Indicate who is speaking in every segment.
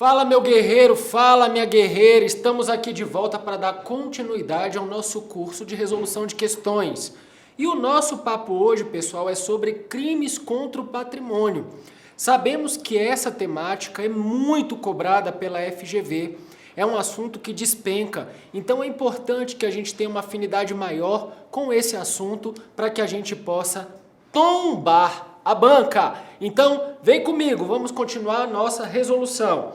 Speaker 1: Fala meu guerreiro, fala minha guerreira, estamos aqui de volta para dar continuidade ao nosso curso de resolução de questões. E o nosso papo hoje, pessoal, é sobre crimes contra o patrimônio. Sabemos que essa temática é muito cobrada pela FGV, é um assunto que despenca, então é importante que a gente tenha uma afinidade maior com esse assunto para que a gente possa tombar a banca. Então, vem comigo, vamos continuar a nossa resolução.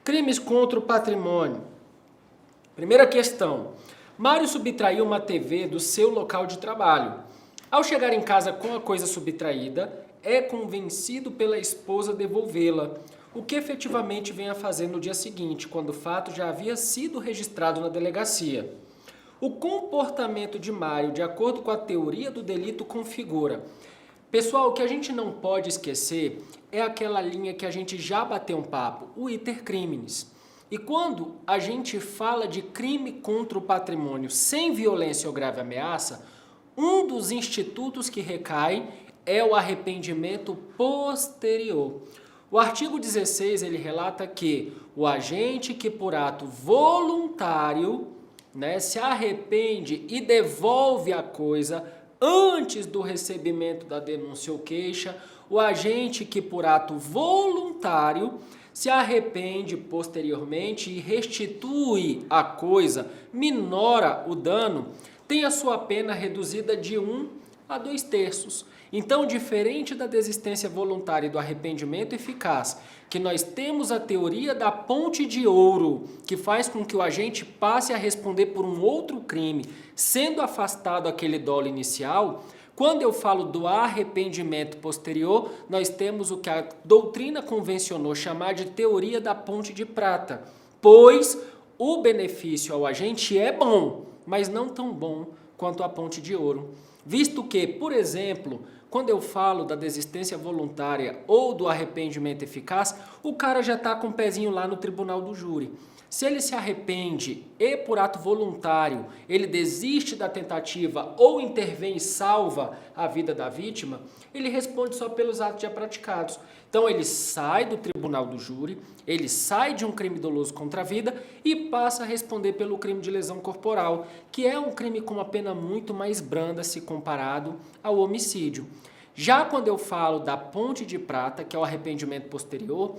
Speaker 1: Crimes contra o patrimônio. Primeira questão. Mário subtraiu uma TV do seu local de trabalho. Ao chegar em casa com a coisa subtraída, é convencido pela esposa a devolvê-la, o que efetivamente vem a fazer no dia seguinte, quando o fato já havia sido registrado na delegacia. O comportamento de Mário, de acordo com a teoria do delito, configura. Pessoal, o que a gente não pode esquecer é aquela linha que a gente já bateu um papo, o iter criminis. E quando a gente fala de crime contra o patrimônio sem violência ou grave ameaça, um dos institutos que recai é o arrependimento posterior. O artigo 16 ele relata que o agente que por ato voluntário, se arrepende e devolve a coisa antes do recebimento da denúncia ou queixa, o agente que por ato voluntário se arrepende posteriormente e restitui a coisa, minora o dano, tem a sua pena reduzida de 1 a 2/3. Então, diferente da desistência voluntária e do arrependimento eficaz, que nós temos a teoria da ponte de ouro, que faz com que o agente passe a responder por um outro crime, sendo afastado aquele dolo inicial, quando eu falo do arrependimento posterior, nós temos o que a doutrina convencionou chamar de teoria da ponte de prata, pois o benefício ao agente é bom, mas não tão bom quanto a ponte de ouro. Visto que, por exemplo, quando eu falo da desistência voluntária ou do arrependimento eficaz, o cara já está com o pezinho lá no tribunal do júri. Se ele se arrepende e por ato voluntário ele desiste da tentativa ou intervém e salva a vida da vítima, ele responde só pelos atos já praticados. Então ele sai do tribunal do júri, ele sai de um crime doloso contra a vida e passa a responder pelo crime de lesão corporal, que é um crime com uma pena muito mais branda se comparado ao homicídio. Já quando eu falo da ponte de prata, que é o arrependimento posterior,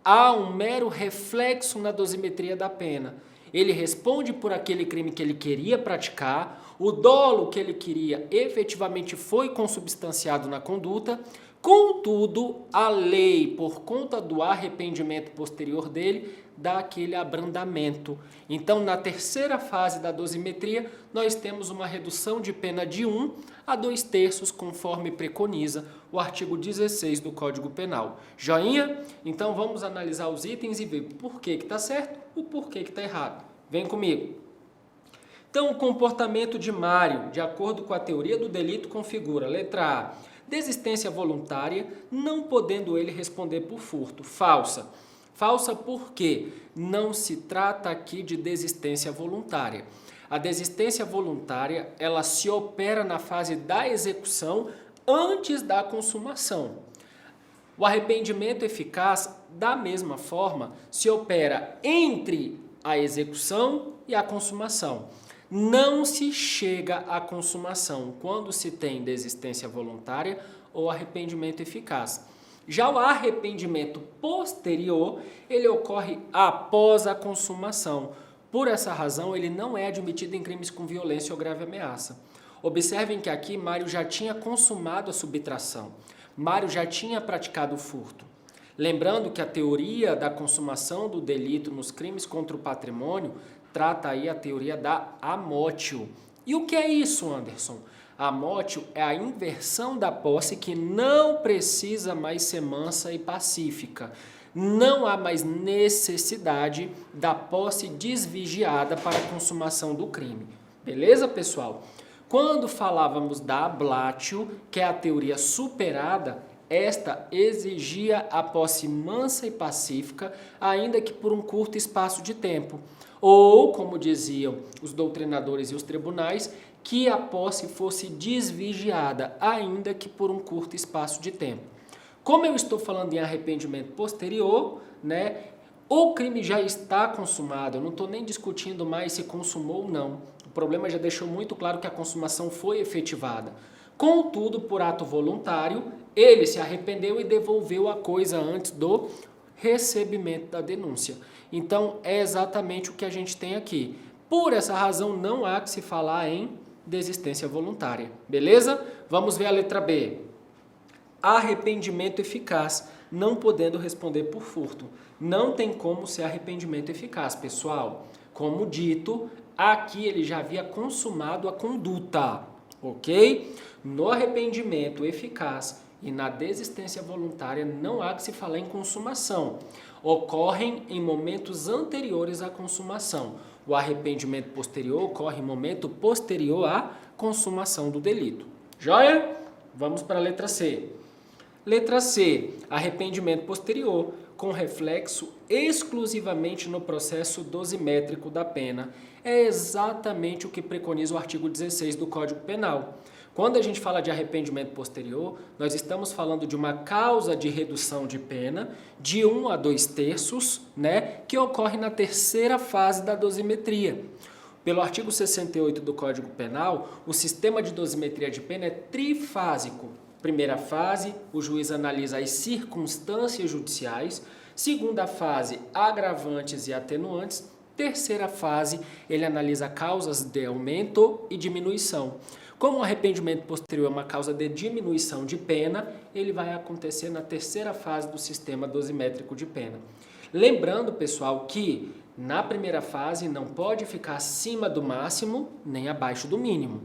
Speaker 1: há um mero reflexo na dosimetria da pena. Ele responde por aquele crime que ele queria praticar, o dolo que ele queria efetivamente foi consubstanciado na conduta, contudo, a lei, por conta do arrependimento posterior dele, dá aquele abrandamento. Então, na terceira fase da dosimetria, nós temos uma redução de pena de 1 a 2/3, conforme preconiza o artigo 16 do Código Penal. Joinha? Então, vamos analisar os itens e ver por que está certo e por que está errado. Vem comigo. Então, o comportamento de Mário, de acordo com a teoria do delito, configura, letra A, desistência voluntária, não podendo ele responder por furto. Falsa. Falsa porque não se trata aqui de desistência voluntária. A desistência voluntária, ela se opera na fase da execução antes da consumação. O arrependimento eficaz, da mesma forma, se opera entre a execução e a consumação. Não se chega à consumação quando se tem desistência voluntária ou arrependimento eficaz. Já o arrependimento posterior, ele ocorre após a consumação. Por essa razão, ele não é admitido em crimes com violência ou grave ameaça. Observem que aqui Mário já tinha consumado a subtração. Mário já tinha praticado o furto. Lembrando que a teoria da consumação do delito nos crimes contra o patrimônio trata aí a teoria da amótio. E o que é isso, Anderson? A amótio é a inversão da posse que não precisa mais ser mansa e pacífica. Não há mais necessidade da posse desvigiada para a consumação do crime. Beleza, pessoal? Quando falávamos da ablatio, que é a teoria superada, esta exigia a posse mansa e pacífica, ainda que por um curto espaço de tempo. Ou, como diziam os doutrinadores e os tribunais, que a posse fosse desvigiada, ainda que por um curto espaço de tempo. Como eu estou falando em arrependimento posterior, O crime já está consumado, eu não estou nem discutindo mais se consumou ou não. O problema já deixou muito claro que a consumação foi efetivada. Contudo, por ato voluntário, ele se arrependeu e devolveu a coisa antes do recebimento da denúncia. Então, é exatamente o que a gente tem aqui. Por essa razão, não há que se falar em desistência voluntária. Beleza? Vamos ver a letra B. Arrependimento eficaz, não podendo responder por furto. Não tem como ser arrependimento eficaz, pessoal. Como dito, aqui ele já havia consumado a conduta, ok? No arrependimento eficaz e na desistência voluntária não há que se falar em consumação. Ocorrem em momentos anteriores à consumação. O arrependimento posterior ocorre em momento posterior à consumação do delito. Joia? Vamos para a letra C. Letra C, arrependimento posterior, com reflexo exclusivamente no processo dosimétrico da pena. É exatamente o que preconiza o artigo 16 do Código Penal. Quando a gente fala de arrependimento posterior, nós estamos falando de uma causa de redução de pena de 1 a 2/3, que ocorre na terceira fase da dosimetria. Pelo artigo 68 do Código Penal, o sistema de dosimetria de pena é trifásico. Primeira fase, o juiz analisa as circunstâncias judiciais. Segunda fase, agravantes e atenuantes. Terceira fase, ele analisa causas de aumento e diminuição. Como o arrependimento posterior é uma causa de diminuição de pena, ele vai acontecer na terceira fase do sistema dosimétrico de pena. Lembrando, pessoal, que na primeira fase não pode ficar acima do máximo nem abaixo do mínimo.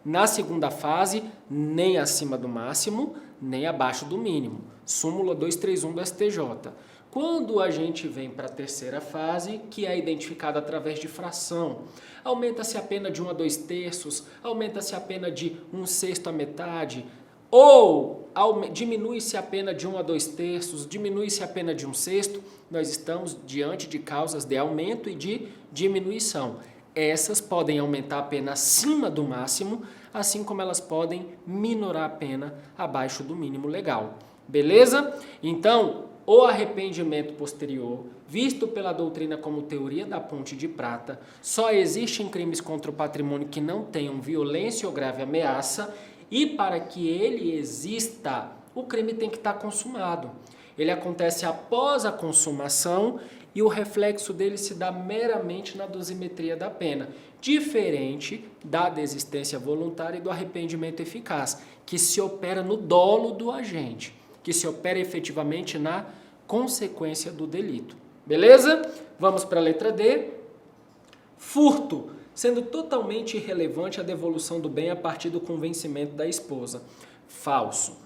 Speaker 1: Na segunda fase, nem acima do máximo, nem abaixo do mínimo. Súmula 231 do STJ. Quando a gente vem para a terceira fase, que é identificada através de fração, aumenta-se a pena de 1 a 2/3, aumenta-se a pena de 1/6 à metade, ou diminui-se a pena de 1 a 2/3, diminui-se a pena de 1/6, nós estamos diante de causas de aumento e de diminuição. Essas podem aumentar a pena acima do máximo, assim como elas podem minorar a pena abaixo do mínimo legal. Beleza? Então, o arrependimento posterior, visto pela doutrina como teoria da ponte de prata, só existe em crimes contra o patrimônio que não tenham violência ou grave ameaça, e para que ele exista, o crime tem que estar consumado. Ele acontece após a consumação e o reflexo dele se dá meramente na dosimetria da pena, diferente da desistência voluntária e do arrependimento eficaz, que se opera no dolo do agente, que se opera efetivamente na consequência do delito. Beleza? Vamos para a letra D. Furto, sendo totalmente irrelevante a devolução do bem a partir do convencimento da esposa. Falso.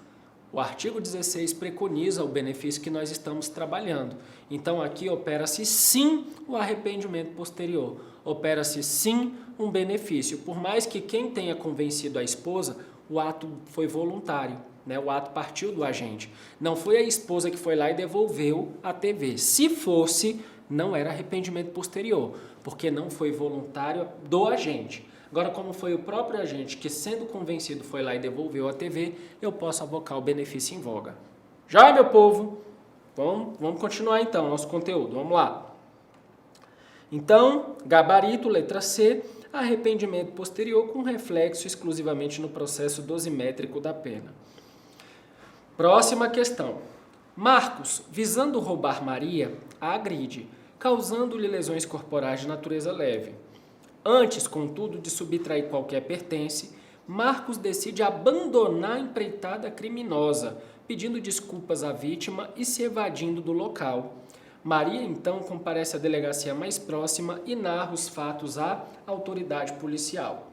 Speaker 1: O artigo 16 preconiza o benefício que nós estamos trabalhando. Então, aqui opera-se sim o arrependimento posterior. Opera-se sim um benefício. Por mais que quem tenha convencido a esposa, o ato foi voluntário, o ato partiu do agente. Não foi a esposa que foi lá e devolveu a TV. Se fosse, não era arrependimento posterior, porque não foi voluntário do agente. Agora, como foi o próprio agente que, sendo convencido, foi lá e devolveu a TV, eu posso avocar o benefício em voga. Já, meu povo? Vamos continuar então nosso conteúdo. Vamos lá. Então, gabarito, letra C, arrependimento posterior com reflexo exclusivamente no processo dosimétrico da pena. Próxima questão. Marcos, visando roubar Maria, a agride, causando-lhe lesões corporais de natureza leve. Antes, contudo, de subtrair qualquer pertence, Marcos decide abandonar a empreitada criminosa, pedindo desculpas à vítima e se evadindo do local. Maria, então, comparece à delegacia mais próxima e narra os fatos à autoridade policial.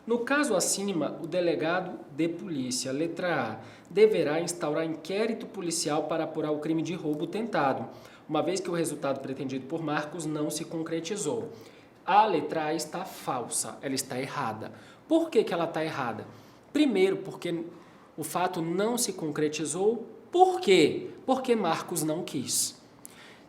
Speaker 1: No caso acima, o delegado de polícia, letra A, deverá instaurar inquérito policial para apurar o crime de roubo tentado, uma vez que o resultado pretendido por Marcos não se concretizou. A letra A está falsa, ela está errada. Por que ela está errada? Primeiro, porque o fato não se concretizou. Por quê? Porque Marcos não quis.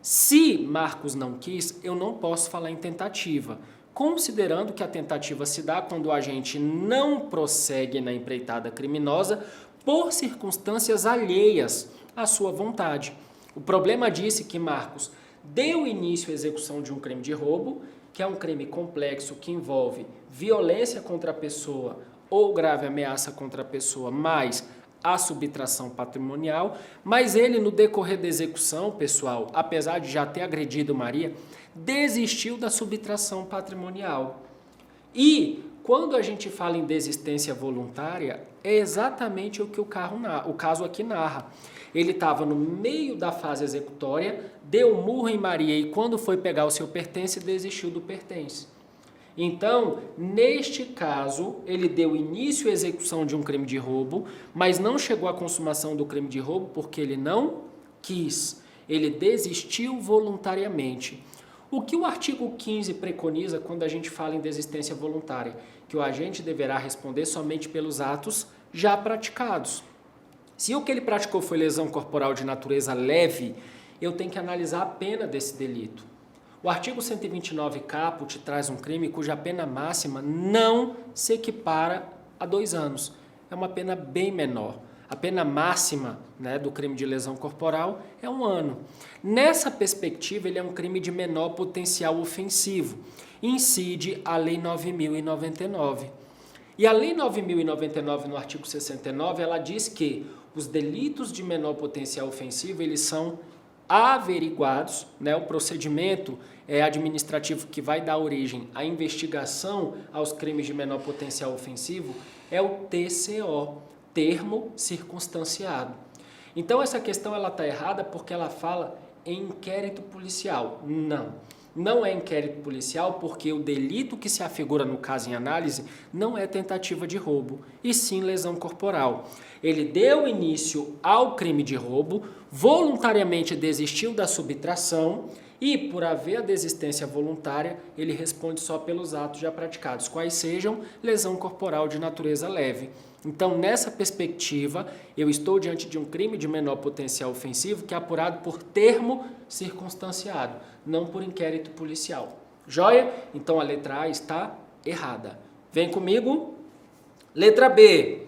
Speaker 1: Se Marcos não quis, eu não posso falar em tentativa, considerando que a tentativa se dá quando o agente não prossegue na empreitada criminosa por circunstâncias alheias à sua vontade. O problema disse que Marcos deu início à execução de um crime de roubo, que é um crime complexo que envolve violência contra a pessoa ou grave ameaça contra a pessoa, mais a subtração patrimonial, mas ele, no decorrer da execução, pessoal, apesar de já ter agredido Maria, desistiu da subtração patrimonial. E quando a gente fala em desistência voluntária, é exatamente o que o caso aqui narra. Ele estava no meio da fase executória, deu um murro em Maria e quando foi pegar o seu pertence, desistiu do pertence. Então, neste caso, ele deu início à execução de um crime de roubo, mas não chegou à consumação do crime de roubo porque ele não quis. Ele desistiu voluntariamente. O que o artigo 15 preconiza quando a gente fala em desistência voluntária? Que o agente deverá responder somente pelos atos já praticados. Se o que ele praticou foi lesão corporal de natureza leve, eu tenho que analisar a pena desse delito. O artigo 129 caput traz um crime cuja pena máxima não se equipara a 2 anos. É uma pena bem menor. A pena máxima, do crime de lesão corporal é 1 ano. Nessa perspectiva, ele é um crime de menor potencial ofensivo. Incide a Lei 9.099. E a Lei 9.099, no artigo 69, ela diz que os delitos de menor potencial ofensivo, eles são averiguados, o procedimento administrativo que vai dar origem à investigação aos crimes de menor potencial ofensivo é o TCO, termo circunstanciado. Então essa questão ela está errada porque ela fala em inquérito policial. Não é inquérito policial porque o delito que se afigura no caso em análise não é tentativa de roubo, e sim lesão corporal. Ele deu início ao crime de roubo, voluntariamente desistiu da subtração e, por haver a desistência voluntária, ele responde só pelos atos já praticados, quais sejam lesão corporal de natureza leve. Então, nessa perspectiva, eu estou diante de um crime de menor potencial ofensivo que é apurado por termo circunstanciado, não por inquérito policial. Joia? Então, a letra A está errada. Vem comigo. Letra B.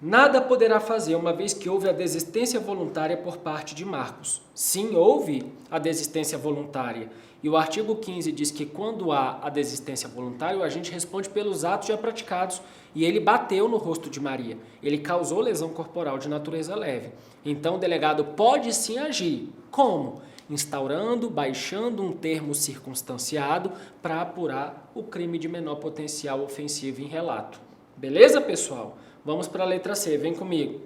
Speaker 1: Nada poderá fazer, uma vez que houve a desistência voluntária por parte de Marcos. Sim, houve a desistência voluntária. E o artigo 15 diz que quando há a desistência voluntária, o agente responde pelos atos já praticados. E ele bateu no rosto de Maria. Ele causou lesão corporal de natureza leve. Então, o delegado pode sim agir. Como? Instaurando, baixando um termo circunstanciado para apurar o crime de menor potencial ofensivo em relato. Beleza, pessoal? Vamos para a letra C, vem comigo.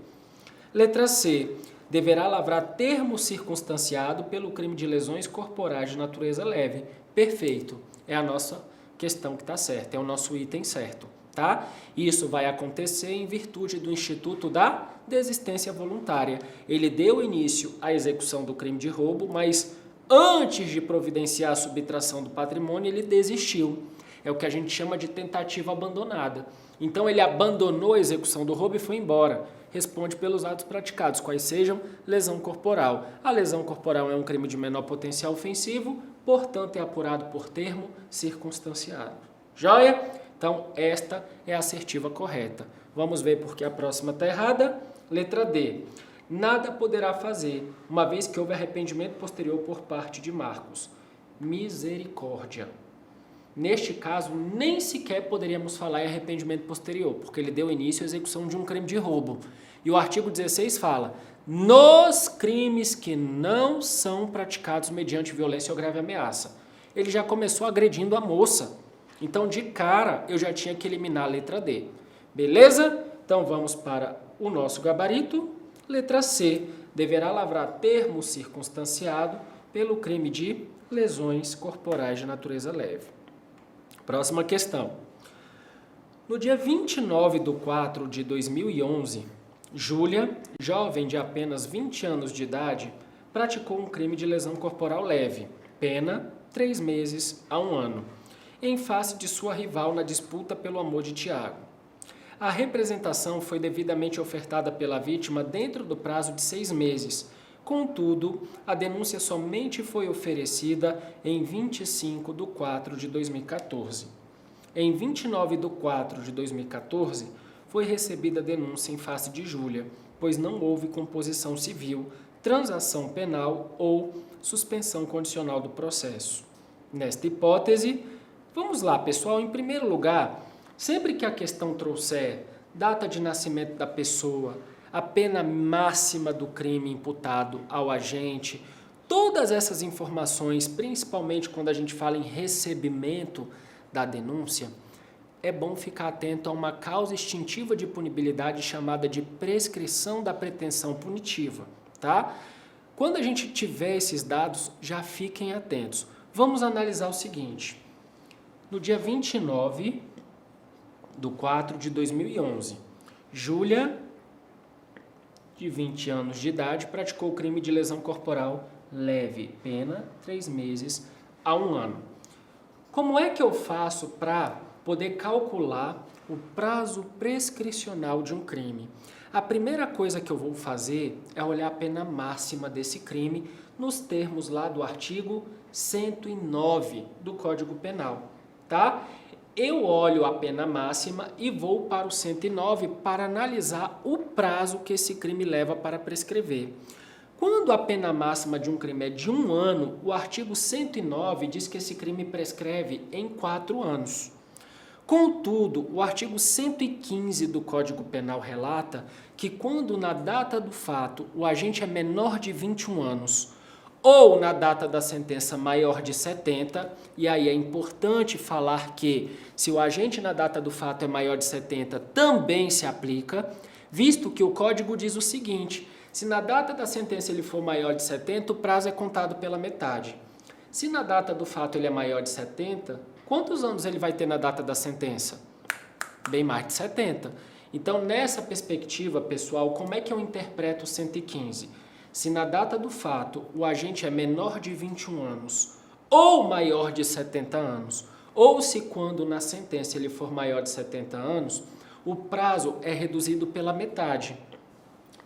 Speaker 1: Letra C. Deverá lavrar termo circunstanciado pelo crime de lesões corporais de natureza leve. Perfeito. É a nossa questão que está certa, é o nosso item certo. Tá? Isso vai acontecer em virtude do Instituto da Desistência Voluntária. Ele deu início à execução do crime de roubo, mas antes de providenciar a subtração do patrimônio, ele desistiu. É o que a gente chama de tentativa abandonada. Então, ele abandonou a execução do roubo e foi embora. Responde pelos atos praticados, quais sejam lesão corporal. A lesão corporal é um crime de menor potencial ofensivo, portanto, é apurado por termo circunstanciado. Joia? Então, esta é a assertiva correta. Vamos ver porque a próxima está errada. Letra D. Nada poderá fazer, uma vez que houve arrependimento posterior por parte de Marcos. Misericórdia. Neste caso, nem sequer poderíamos falar em arrependimento posterior, porque ele deu início à execução de um crime de roubo. E o artigo 16 fala, nos crimes que não são praticados mediante violência ou grave ameaça. Ele já começou agredindo a moça. Então, de cara, eu já tinha que eliminar a letra D. Beleza? Então, vamos para o nosso gabarito. Letra C. Deverá lavrar termo circunstanciado pelo crime de lesões corporais de natureza leve. Próxima questão. No dia 29/4/2011, Júlia, jovem de apenas 20 anos de idade, praticou um crime de lesão corporal leve, pena 3 meses a 1 ano, em face de sua rival na disputa pelo amor de Tiago. A representação foi devidamente ofertada pela vítima dentro do prazo de 6 meses. Contudo, a denúncia somente foi oferecida em 25/4/2014. Em 29/4/2014, foi recebida a denúncia em face de Júlia, pois não houve composição civil, transação penal ou suspensão condicional do processo. Nesta hipótese, vamos lá, pessoal, em primeiro lugar, sempre que a questão trouxer data de nascimento da pessoa, a pena máxima do crime imputado ao agente, todas essas informações, principalmente quando a gente fala em recebimento da denúncia, é bom ficar atento a uma causa extintiva de punibilidade chamada de prescrição da pretensão punitiva, tá? Quando a gente tiver esses dados, já fiquem atentos. Vamos analisar o seguinte. No dia 29/4/2011, Júlia, de 20 anos de idade, praticou o crime de lesão corporal leve, pena 3 meses a 1 ano. Como é que eu faço para poder calcular o prazo prescricional de um crime? A primeira coisa que eu vou fazer é olhar a pena máxima desse crime nos termos lá do artigo 109 do Código Penal, tá? Eu olho a pena máxima e vou para o 109 para analisar o prazo que esse crime leva para prescrever. Quando a pena máxima de um crime é de 1 ano, o artigo 109 diz que esse crime prescreve em 4 anos. Contudo, o artigo 115 do Código Penal relata que quando na data do fato o agente é menor de 21 anos ou na data da sentença maior de 70, e aí é importante falar que se o agente na data do fato é maior de 70 também se aplica, visto que o Código diz o seguinte: se na data da sentença ele for maior de 70, o prazo é contado pela metade. Se na data do fato ele é maior de 70, quantos anos ele vai ter na data da sentença? Bem mais de 70. Então, nessa perspectiva, pessoal, como é que eu interpreto o 115? Se na data do fato o agente é menor de 21 anos ou maior de 70 anos, ou se quando na sentença ele for maior de 70 anos, o prazo é reduzido pela metade.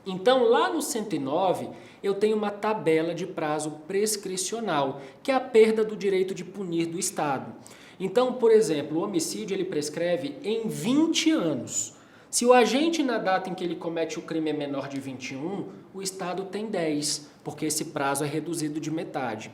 Speaker 1: Então, lá no 109, eu tenho uma tabela de prazo prescricional, que é a perda do direito de punir do Estado. Então, por exemplo, o homicídio ele prescreve em 20 anos. Se o agente na data em que ele comete o crime é menor de 21, o Estado tem 10, porque esse prazo é reduzido de metade.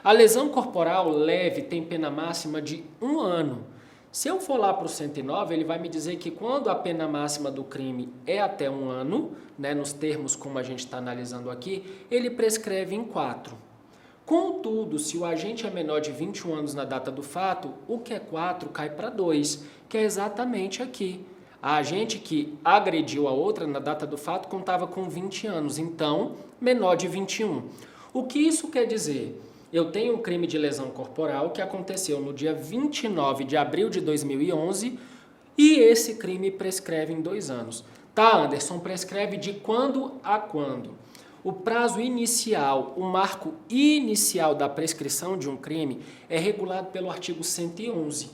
Speaker 1: A lesão corporal leve tem pena máxima de 1 ano. Se eu for lá para o 109, ele vai me dizer que quando a pena máxima do crime é até 1 ano, né, nos termos como a gente está analisando aqui, ele prescreve em 4. Contudo, se o agente é menor de 21 anos na data do fato, o que é 4 cai para 2, que é exatamente aqui. A agente que agrediu a outra na data do fato contava com 20 anos, então menor de 21. O que isso quer dizer? Eu tenho um crime de lesão corporal que aconteceu no dia 29 de abril de 2011 e esse crime prescreve em 2 anos. Tá, Anderson, prescreve de quando a quando? O prazo inicial, o marco inicial da prescrição de um crime é regulado pelo artigo 111.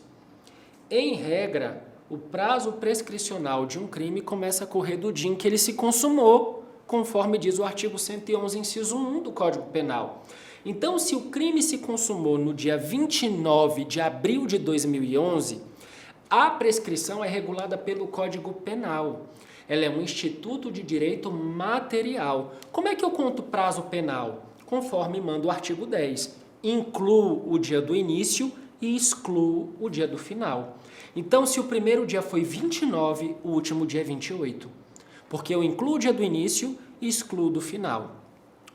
Speaker 1: Em regra, o prazo prescricional de um crime começa a correr do dia em que ele se consumou, conforme diz o artigo 111, inciso 1 do Código Penal. Então, se o crime se consumou no dia 29 de abril de 2011, a prescrição é regulada pelo Código Penal. Ela é um instituto de direito material. Como é que eu conto prazo penal? Conforme manda o artigo 10. Incluo o dia do início e excluo o dia do final. Então, se o primeiro dia foi 29, o último dia é 28. Porque eu incluo o dia do início e excluo do final.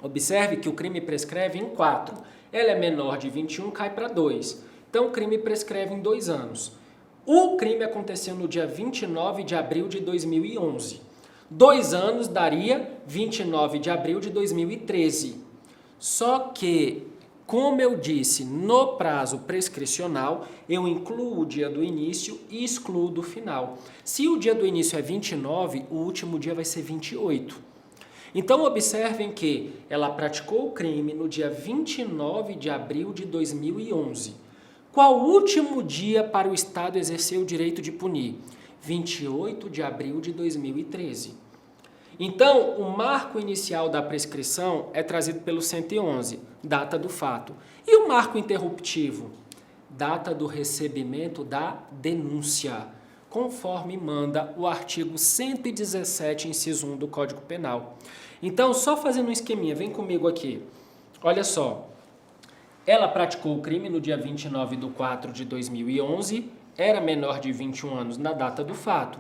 Speaker 1: Observe que o crime prescreve em 4. Ela é menor de 21, cai para 2. Então, o crime prescreve em 2 anos. O crime aconteceu no dia 29 de abril de 2011. 2 anos daria 29 de abril de 2013. Só que, como eu disse, no prazo prescricional, eu incluo o dia do início e excluo do final. Se o dia do início é 29, o último dia vai ser 28. Então, observem que ela praticou o crime no dia 29 de abril de 2011. Qual o último dia para o Estado exercer o direito de punir? 28 de abril de 2013. Então, o marco inicial da prescrição é trazido pelo 111, data do fato. E o marco interruptivo? Data do recebimento da denúncia. conforme manda o artigo 117, inciso 1 do Código Penal. Então, só fazendo um esqueminha, vem comigo aqui. Olha só, ela praticou o crime no dia 29 de 4 de 2011, era menor de 21 anos na data do fato.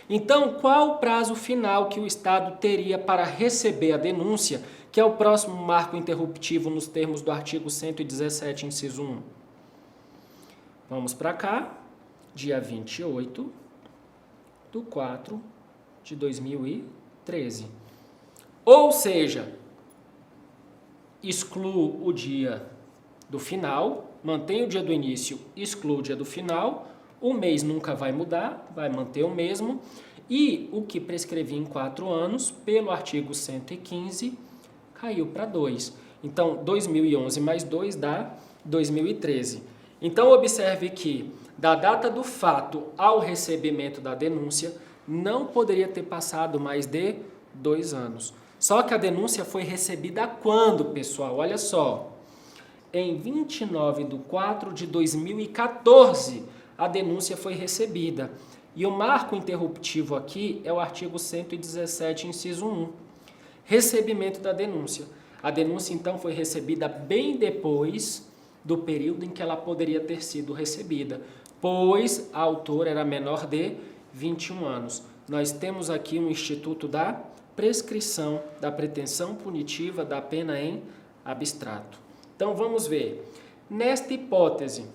Speaker 1: Então, qual o prazo final que o Estado teria para receber a denúncia, que é o próximo marco interruptivo nos termos do artigo 117, inciso 1? Vamos para cá, dia 28 de 4 de 2013. Ou seja, excluo o dia do final, mantém o dia do início, excluo o dia do final, o mês nunca vai mudar, vai manter o mesmo, e o que prescrevi em 4 anos, pelo artigo 115, caiu para 2. Então, 2011 mais 2 dá 2013. Então, observe que, da data do fato ao recebimento da denúncia, não poderia ter passado mais de 2 anos. Só que a denúncia foi recebida quando, pessoal? Olha só. Em 29 de 4 de 2014, a denúncia foi recebida. E o marco interruptivo aqui é o artigo 117, inciso 1. Recebimento da denúncia. A denúncia, então, foi recebida bem depois do período em que ela poderia ter sido recebida, pois a autora era menor de 21 anos. Nós temos aqui um instituto da prescrição da pretensão punitiva da pena em abstrato. Então, vamos ver. Nesta hipótese,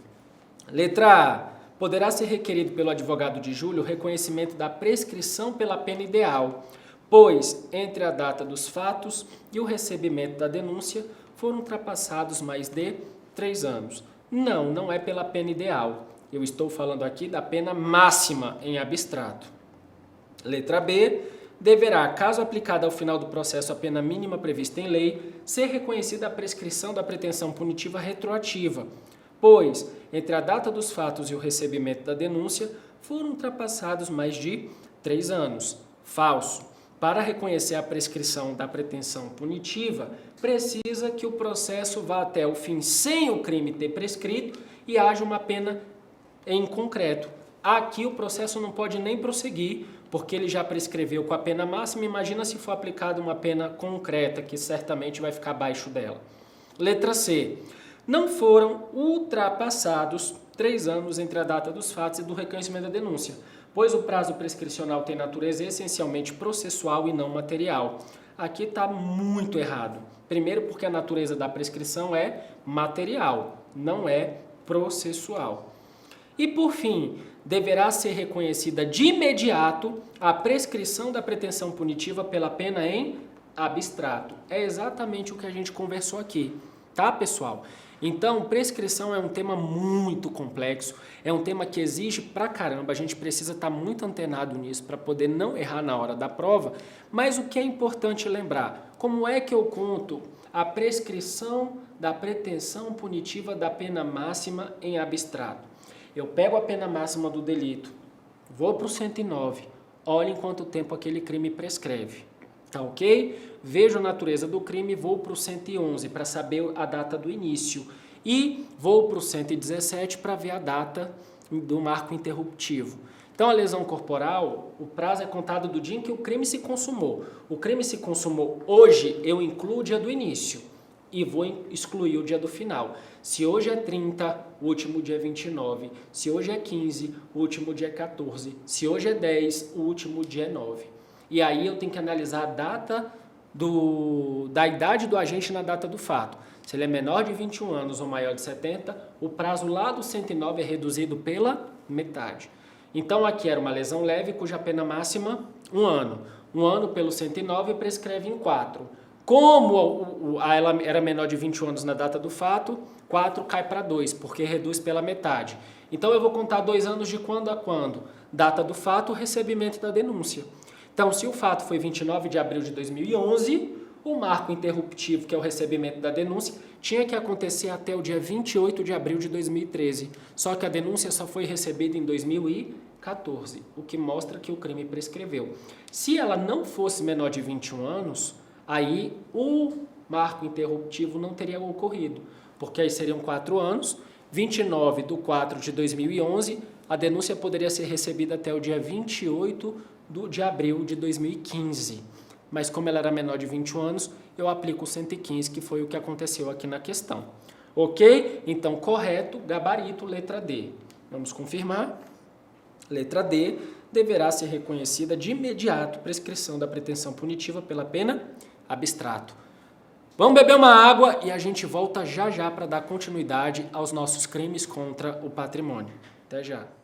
Speaker 1: letra A, poderá ser requerido pelo advogado de júri o reconhecimento da prescrição pela pena ideal, pois, entre a data dos fatos e o recebimento da denúncia, foram ultrapassados mais de 3 anos. Não, não é pela pena ideal. Eu estou falando aqui da pena máxima em abstrato. Letra B, deverá, caso aplicada ao final do processo a pena mínima prevista em lei, ser reconhecida a prescrição da pretensão punitiva retroativa, pois, entre a data dos fatos e o recebimento da denúncia, foram ultrapassados mais de 3 anos. Falso. Para reconhecer a prescrição da pretensão punitiva, precisa que o processo vá até o fim sem o crime ter prescrito e haja uma pena em concreto. Aqui o processo não pode nem prosseguir, porque ele já prescreveu com a pena máxima. Imagina se for aplicada uma pena concreta, que certamente vai ficar abaixo dela. Letra C. Não foram ultrapassados 3 anos entre a data dos fatos e do reconhecimento da denúncia, pois o prazo prescricional tem natureza essencialmente processual e não material. Aqui está muito errado. Primeiro, porque a natureza da prescrição é material, não é processual. E, por fim, deverá ser reconhecida de imediato a prescrição da pretensão punitiva pela pena em abstrato. É exatamente o que a gente conversou aqui, tá, pessoal? Então, prescrição é um tema muito complexo, é um tema que exige pra caramba, a gente precisa estar muito antenado nisso para poder não errar na hora da prova, mas o que é importante lembrar, como é que eu conto a prescrição da pretensão punitiva da pena máxima em abstrato? Eu pego a pena máxima do delito, vou para o 109, olho em quanto tempo aquele crime prescreve, tá ok? Vejo a natureza do crime, vou para o 111 para saber a data do início e vou para o 117 para ver a data do marco interruptivo. Então, a lesão corporal, o prazo é contado do dia em que o crime se consumou. O crime se consumou hoje, eu incluo o dia do início e vou excluir o dia do final. Se hoje é 30, o último dia é 29. Se hoje é 15, o último dia é 14. Se hoje é 10, o último dia é 9. E aí eu tenho que analisar a data da idade do agente na data do fato. Se ele é menor de 21 anos ou maior de 70, o prazo lá do 109 é reduzido pela metade. Então aqui era uma lesão leve cuja pena máxima 1 ano. 1 ano pelo 109 prescreve em 4. Como ela era menor de 21 anos na data do fato, 4 cai para 2, porque reduz pela metade. Então eu vou contar 2 anos de quando a quando? Data do fato, recebimento da denúncia. Então, se o fato foi 29 de abril de 2011, o marco interruptivo, que é o recebimento da denúncia, tinha que acontecer até o dia 28 de abril de 2013. Só que a denúncia só foi recebida em 2014, o que mostra que o crime prescreveu. Se ela não fosse menor de 21 anos, aí o marco interruptivo não teria ocorrido, porque aí seriam 4 anos, 29 de 4 de 2011, a denúncia poderia ser recebida até o dia 28 de abril de 2015. Mas como ela era menor de 21 anos, eu aplico o 115, que foi o que aconteceu aqui na questão. Ok? Então, correto, gabarito, letra D. Vamos confirmar. Letra D, deverá ser reconhecida de imediato prescrição da pretensão punitiva pela pena abstrato. Vamos beber uma água e a gente volta já já para dar continuidade aos nossos crimes contra o patrimônio. Até já.